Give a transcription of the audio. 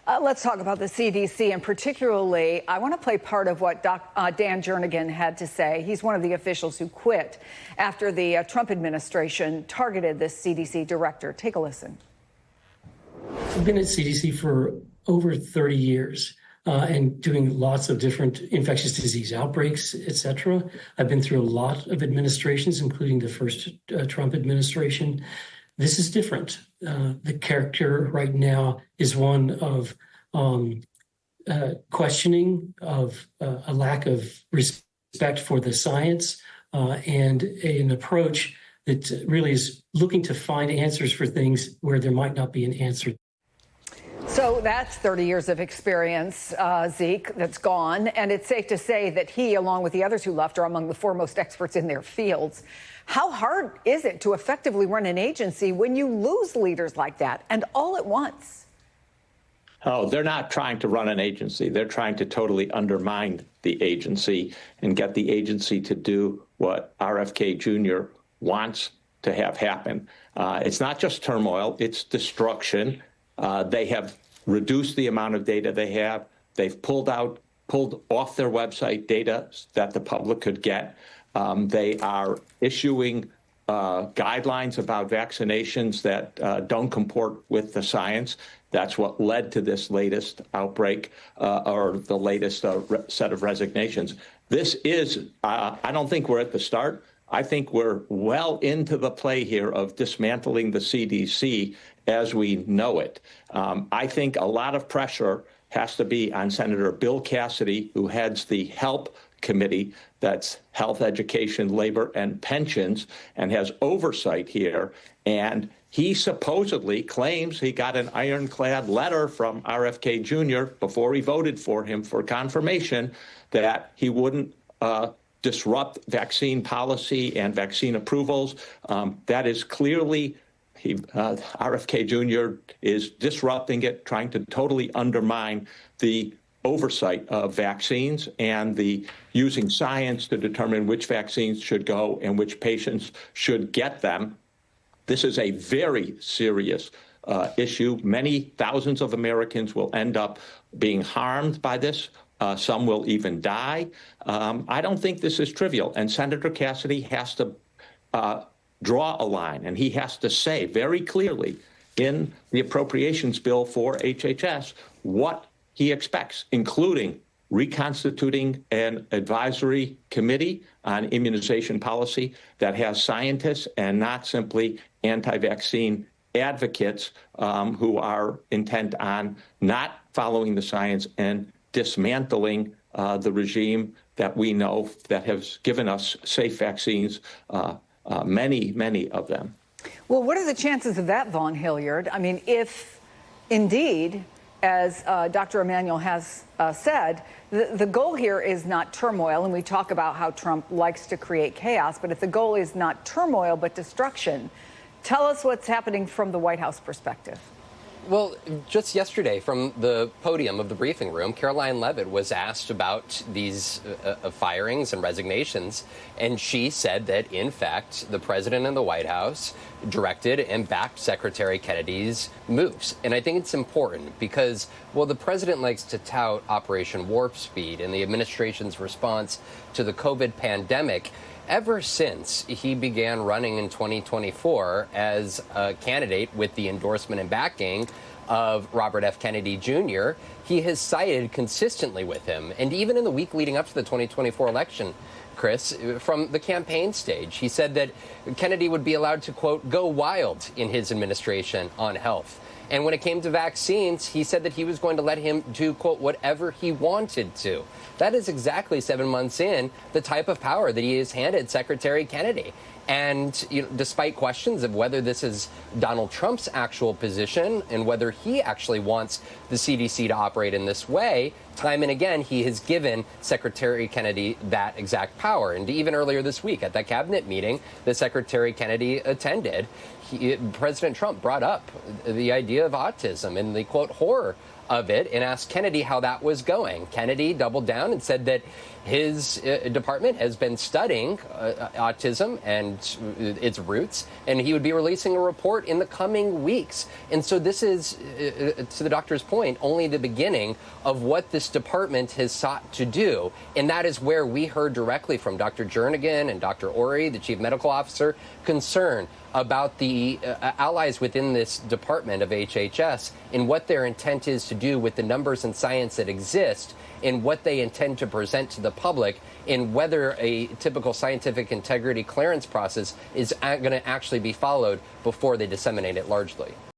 Let's talk about the CDC, and particularly, I want to play part of what Dan Jernigan had to say. He's one of the officials who quit after the Trump administration targeted this CDC director. Take a listen. I've been at CDC for over 30 years and doing lots of different infectious disease outbreaks, et cetera. I've been through a lot of administrations, including the first Trump administration. This is different. The character right now is one of questioning, of a lack of respect for the science, and an approach that really is looking to find answers for things where there might not be an answer. So that's 30 years of experience, Zeke, that's gone. And it's safe to say that he, along with the others who left, are among the foremost experts in their fields. How hard is it to effectively run an agency when you lose leaders like that and all at once? Oh, they're not trying to run an agency. They're trying to totally undermine the agency and get the agency to do what RFK Jr. wants to have happen. It's not just turmoil, it's destruction. They have reduced the amount of data they have. They've pulled off their website data that the public could get. They are issuing guidelines about vaccinations that don't comport with the science. That's what led to this latest outbreak or the latest set of resignations. This is, I don't think we're at the start. I think we're well into the play here of dismantling the CDC as we know it. I think a lot of pressure has to be on Senator Bill Cassidy, who heads the HELP committee, that's Health, Education, Labor, and Pensions, and has oversight here. And he supposedly claims he got an ironclad letter from RFK Jr. before he voted for him for confirmation that he wouldn't disrupt vaccine policy and vaccine approvals. That is clearly RFK Jr. is disrupting it, trying to totally undermine the oversight of vaccines and the using science to determine which vaccines should go and which patients should get them. This is a very serious issue. Many thousands of Americans will end up being harmed by this. Some will even die. I don't think this is trivial. And Senator Cassidy has to draw a line, and he has to say very clearly in the appropriations bill for HHS what he expects, including reconstituting an advisory committee on immunization policy that has scientists and not simply anti-vaccine advocates who are intent on not following the science and dismantling the regime that we know that has given us safe vaccines, many of them. Well, what are the chances of that, Vaughn Hilliard? I mean, if indeed, as Dr. Emanuel has said, the goal here is not turmoil, and we talk about how Trump likes to create chaos, but if the goal is not turmoil but destruction, tell us what's happening from the White House perspective. Well, just yesterday from the podium of the briefing room, Caroline Leavitt was asked about these firings and resignations, and she said that, in fact, the president and the White House directed and backed Secretary Kennedy's moves. And I think it's important because, well, the president likes to tout Operation Warp Speed and the administration's response to the COVID pandemic. Ever since he began running in 2024 as a candidate with the endorsement and backing of Robert F. Kennedy Jr., he has sided consistently with him. And even in the week leading up to the 2024 election, Chris, from the campaign stage, he said that Kennedy would be allowed to, quote, go wild in his administration on health. And when it came to vaccines, he said that he was going to let him do, quote, whatever he wanted to. That is exactly 7 months in the type of power that he has handed Secretary Kennedy. And despite questions of whether this is Donald Trump's actual position and whether he actually wants the CDC to operate in this way, time and again, he has given Secretary Kennedy that exact power. And even earlier this week at that cabinet meeting that Secretary Kennedy attended, President Trump brought up the idea of autism and the, quote, horror of it and asked Kennedy how that was going. Kennedy doubled down and said that his department has been studying autism and its roots, and he would be releasing a report in the coming weeks. And so this is, to the doctor's point, only the beginning of what this department has sought to do. And that is where we heard directly from Dr. Jernigan and Dr. Ori, the chief medical officer, concern about the allies within this department of HHS and what their intent is to do with the numbers and science that exist, and what they intend to present to the public, and whether a typical scientific integrity clearance process is going to actually be followed before they disseminate it largely.